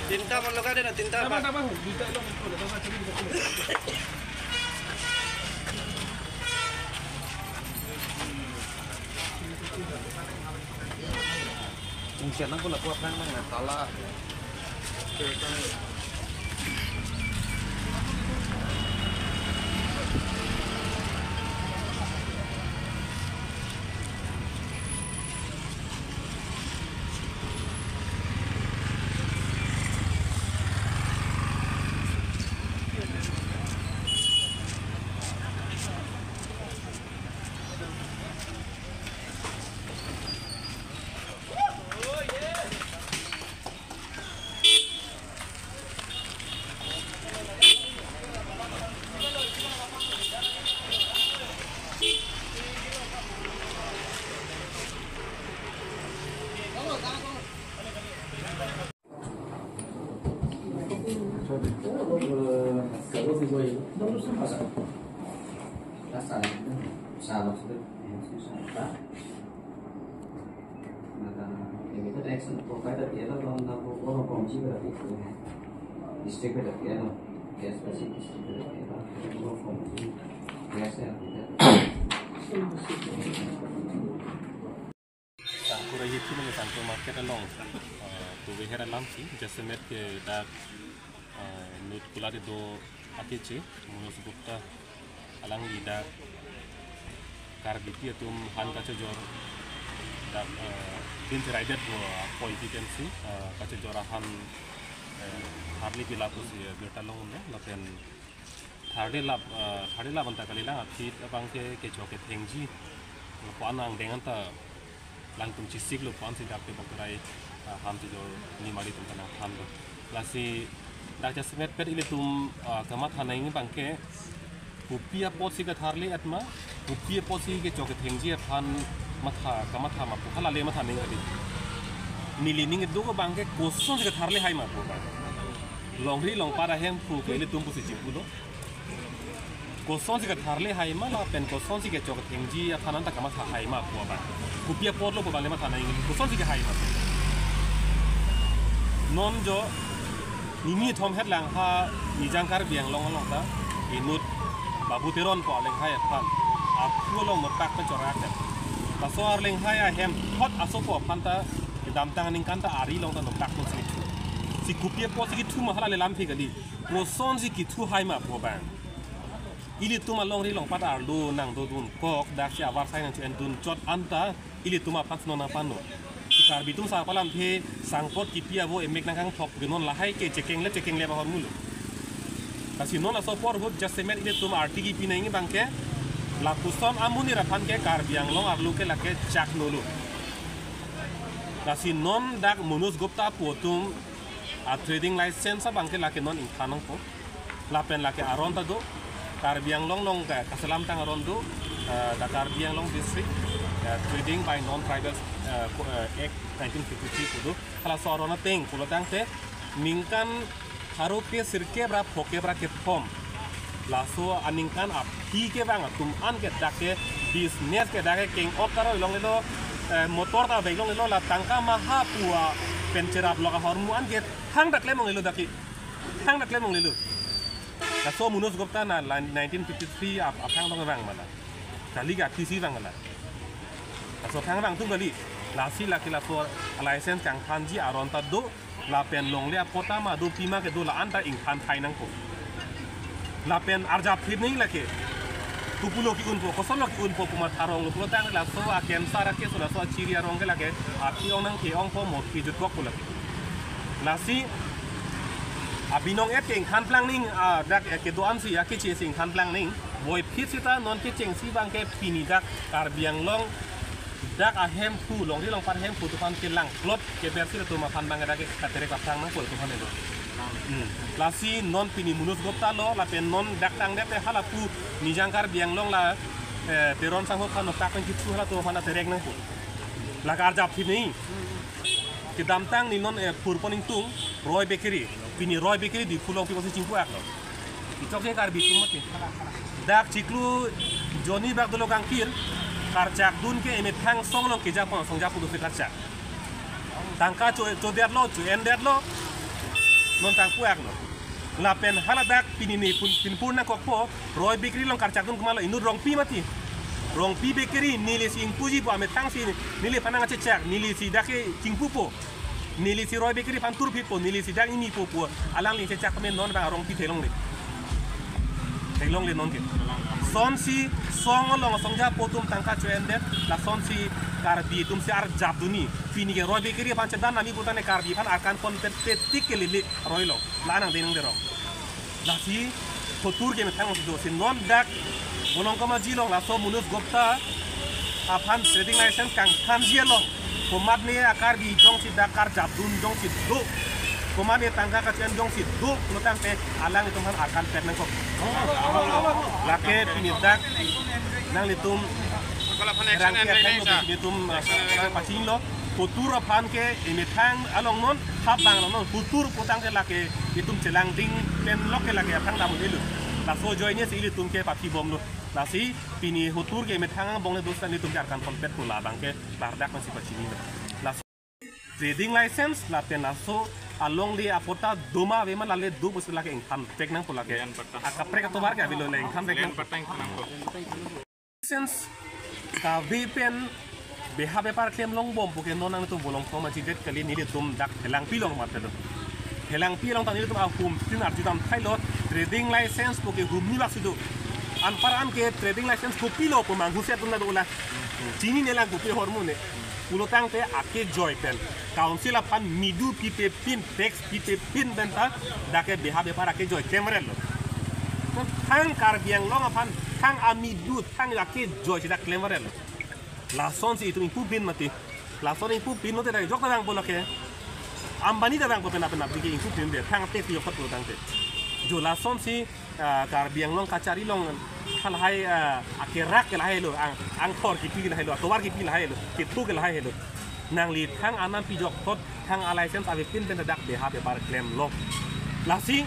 Tinta mau logade na tinta. Siapa pun aku akan mengatala. Kurang itu mengenai market along tu behera lamsi jasa ke dak nut kulari do akece menurut Gupta alang lidak karbiti atum han kaca jor dak bin rider do politiciansi kaca jorahan harli pilapus ya bertalong ne lapen thade lab anta kalila atit abang ke choke thengji panang dengan ta langtum cisik lo pan si dak pe bakrai ham ti jor ni mari tum tanang ham do lasi dak jasmet pet ile tum kamat hanai ni bangke upia posi ka tharle atma upia posi ke choke thengji pan matha kamat ha ma pukhala le matha ning adi nili ning do ko bangke koson ka tharle hai ma ko longri long para hem pu ke ile tum pusi jipulo koson si ka tharle hai ma la pen koson si ke choke thengji phanan ta kamat ha hai ma ko ba upia pot lo ko bale matha nai koson si ke hai ma non jo nini thom het lang ha ni jangkar biang long ta inut babu teron ko leng hai phan aku long motak pa chorak ta pasor leng hai a hem hot asopo phanta dam tang ning kan ta ari long ta nom tak mo si kupia pot si thu ma hala le lam phi gali koson si ki thu hai ma po bang ili tuma long ri long pat ar lu nang do dun kok dak sia war sai nang chen dun chot anta ili tuma pat no na pano sikar bitum sa palam the sangpot kipia bo emek nang kang thok genon la hai ke chekeng le ba hor mulu kasi non aso por hot jasemet ile tuma artigi pinai ngi bangke la kuson amuni rapan ke kar biang long ar lu ke la ke chak nolu kasi non dak Munus Gupta potum a trading license bangke la ke non in thanang ko la pen la ke aron ta do kar biang long ka kasalam tang aron do da kar biang long district trading by non tribal act 1953 kudu kala sorona teng pulo tang te ningkan harupe sirke bra phoke bra ke pom laso aningkan ap hi ke bang tum an ke dake business ke dake king okaro long lo motor ta bailong lo la tangka maha pua pencerap lo ka hormu an ke hang dak le mong lo daki hang dak le mong lo laso Munus Gupta na 1953 ap hang dong bang mana kali ga tisi bang mana laso hang bang tu kali lasi laki laso license kang kanji aron ta do la pen long le pota ma do pima ke do la anta ing khan thai nang ko la pen arja phir ning lake tupulo ki unpo kosolo ki unpo kuma tharong lo tang la so a ken sara ke so la so chiri arong ke lake a ti ong nang ke ong po mo ki jut ko lake lasi abinong et ke khan plang ning dak ke do am si ya ke che sing khan plang ning boy phit sita non ke cheng si bang ke pini dak kar biang long dak a hem pu long di long pan hem pu tu pan ke lang klot ke versi tu ma pan bang dak ke katere ka tang nang pul tu pan itu lasi non pini munus gopta lo la pen non dak tang de hala pu ni jangkar biang long la peron sang ho kan no tak pen kitu hala tu pan terek nang pu la kar jap thi nei ke dam tang ni non pur poning tung Roy Bakery pini Roy Bakery di Pulong pi posi cingku ak lo itu ke kar bitu mati dak ciklu Johnny bak dolo kangkir karcak dun ke emet hang song long ke japon song japu do karcak tangka cho der lo cho en der lo non tang puak lo la pen haladak pini ni pin pun na kokpo Roy Bakery long karcak dun kumalo inu rong pi mati rong pi bakery nili si puji po amet hang si nili panang cecak nili si dake cingpu po nili si Roy Bakery pan tur pi po nili si dak ini po alang li cecak men non ba rong pi telong le non ke son si song long song ja potum tangka cuende la son si karbi tum si ar jab duni fini ke Roy Bakery pan cedan nami putane karbi pan akan kompetitif ke lili Roy lo la nang denang dero la si kotur ke metang do si non dak bolong kama jilong la so munus gopta apan trading license kang kan jielong komat ne akarbi jong si dakar jab dun jong si do komat ne tangka ka cen jong si do lutang te alang itu man akan pet nang kok lake pinidak nang litum litum pacing lo putur pan ke imitang along non habang non putur putang ke lake litum celang ding pen lok ke lake apang damu delu la so joy ne si litum ke papi bom lo la si pini hutur ke imitang bong le dosan litum akan kompet pula bang ke bardak masih pacing la trading license la pen so along di apota doma veman lale du bus lake income tek nang pula ke akaprek to bar ke bilo le income tek nang license ka vipen beha bepar claim long bom puke nonang tu bolong ko maji det kali ni dum dak helang pilong matelo helang pilong tan ni tu akum tin arjudam thailo trading license puke gumni baksidu anparan ke trading license ko pilo ko mangu set na dola chini nela ko pe hormone ulotang te ake joy pen council apan midu pite pin tax pite pin benta dake beha bepar ake joy kemerel lo thang kar biang long apan thang amidu thang ake joy sida kemerel la son si itu impu pin mati la son impu pin no te jok tang bola ke ambani da bang pena pena bigi impu pin de thang te yo pat ulotang te jo la son si kar biang long kacari long hal hai ake rak ke lahai lo ang thor ki pi lahai lo towar ki pi lahai lo ki tu ke lahai lo nang li thang anan pi jok tot thang license ave pin ben dak de ha be bar claim lo lasi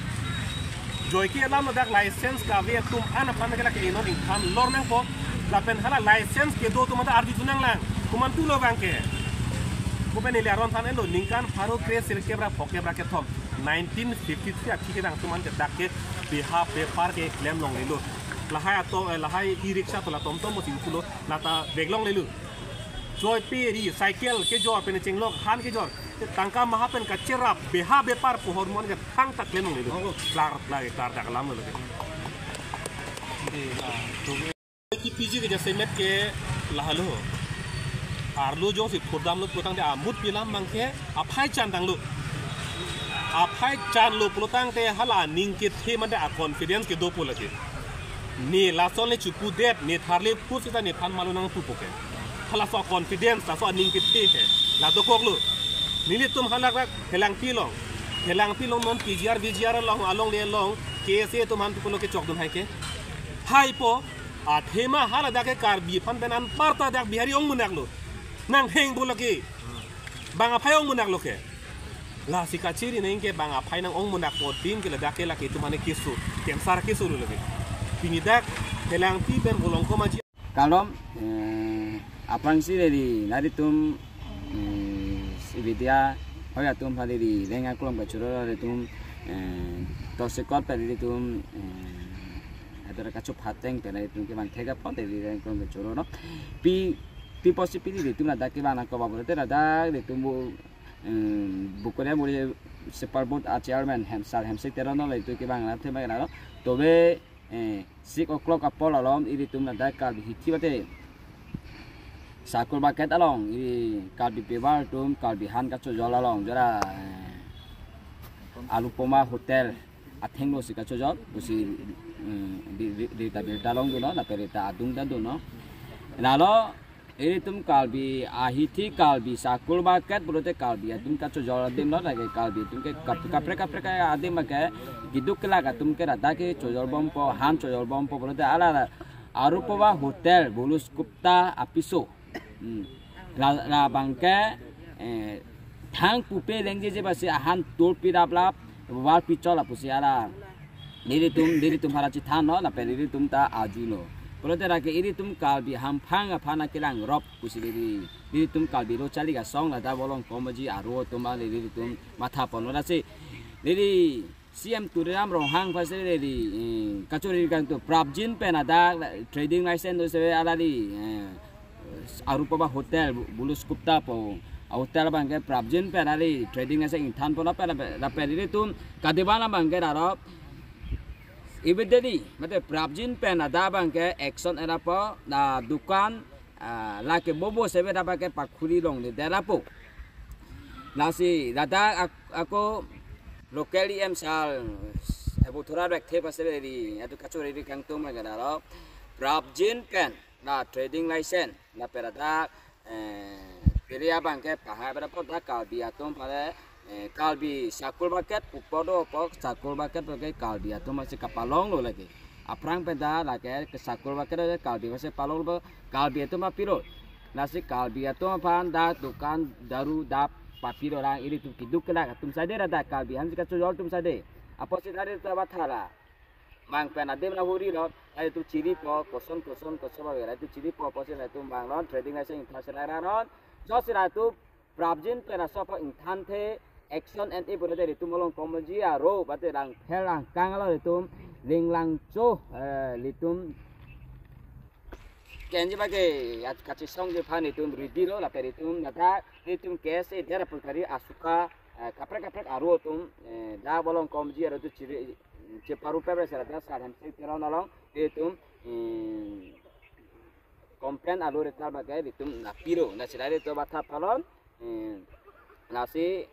joy ki alam dak license ka ve tum ana pan ke la ke non in tham lor nang po la pen hala license ke do tum ardi tunang lang kuman tu lo bang ke bu ben ile aron than elo ningkan pharo kre sir ke bra phoke bra ke thom 1953 aki ke dang tuman ke dak ke beha paper ke claim long le lo lahai ato lahai e-rickshaw to la tom mo ting pulo lata beglong lelu joy peri cycle ke jor pen chenglok han ke jor tangka maha pen ka cerap beha bepar po hormon ke tang tak lenong lelu klar dak lam lelu ki piji ke jase met ke lahalo arlo jo si phodam lo potang de amut pilam mangke aphai chan dang lo aphai chan lo potang te hala ning ke the man de confidence ke do polake ni lason le chupu det ni tharle pu sita ni phan malu nang pu poke hala so confidence ta so ning ke the he la do koklu ni le tum hala rak helang pilong non pgr long along le long kse tum han pu lo ke chok dun hai ke hai po a thema hala da ke kar bi phan benan parta dak bihari ong munak lo nang heng bolake banga phai ong munak lo ke la sikachiri neng ke banga phai nang ong munak po tin ke la da ke la ke tumane kisu kensar kisu lo ke pinidak helang pi ben bolong ko maji kalom apang si dari nari tum ibidia hoya tum hali di lenga kolom kacuro dari tum to sekot dari tum adara kacup hateng dari tum ke man thega pon dari lenga kolom kacuro no pi possibility tum na daki bana ko babu te da de tum bukore muri superboat a chairman hemsik terono le tu ke bang na the mai na no tobe 6 o'clock apol alom iri tum na da kal hiti bate sakul baket along iri kal bi pebar tum kal bi han ka cho jol along jara alupoma hotel athenglo sika cho jol busi di ta belta long do no na perita adung da do no nalo ini tum kalbi ahiti kalbi sakul market berarti kalbi ya tum kacu jual adim lo lagi kalbi tum ke kapre adim makai giduk kelaga tum ke rata ke jual bompo han jual bompo berarti ala arupawa hotel bulus gupta apiso la bangke thang pupe lengje je basi han tol pirap wal picol apusi ala diri tum harachi than no na pe diri tum ta ajulo Kalau rake ini tum kalbi hampang apana kilang rob kusi diri tum kalbi lo cali ga song la da bolong komaji aro tum ale diri tum matha pono la se diri CM Turam rohang pase diri kacori kang tu prabjin pe na da trading license do se ala di arupa hotel bulus kupta po hotel bangke prabjin pe na di trading license than pola pe la pe diri tum kadebana bangke aro Ibedeli, mate prabjin pen ada bangke action era po na dukan lake bobo sebe da bangke pakuri long ni derapo. Nasi dada aku lokali emsal ebu thora rekte pasebe di atu kacori di kangtung magana ro prabjin pen na trading license na perada peria bangke paha berapa da kalbi atom pada kalbi sakul market upodo pok sakul market pakai kalbi atau masih kapalong lo lagi aprang peda lagi ke sakul market ada kalbi masih palong lo kalbi itu mah piro nasi kalbi itu mah panda dukan daru dap papiro orang ini tuh kiduk kena tum sadar ada kalbi hansi kacu jual tum sadar apa sih tadi tu bathala mang pena dem na huri lo itu ciri po koson bagera itu ciri po sih itu mang lo trading aja internasional lo jauh itu prabjin pena sopo intan the action and e boleh dari tu molong komaji aro bate rang helang kangalo itu linglang co litum kenji bagai kaci song je pan itu ready lo la per itu nada litum kese dera pulkari asuka kapre aro tum da bolong komaji aro tu ciri ceparu pebre serata sadam se tirau nolong itu komplain alo retal bagai litum na piro na silare to batha palon nasi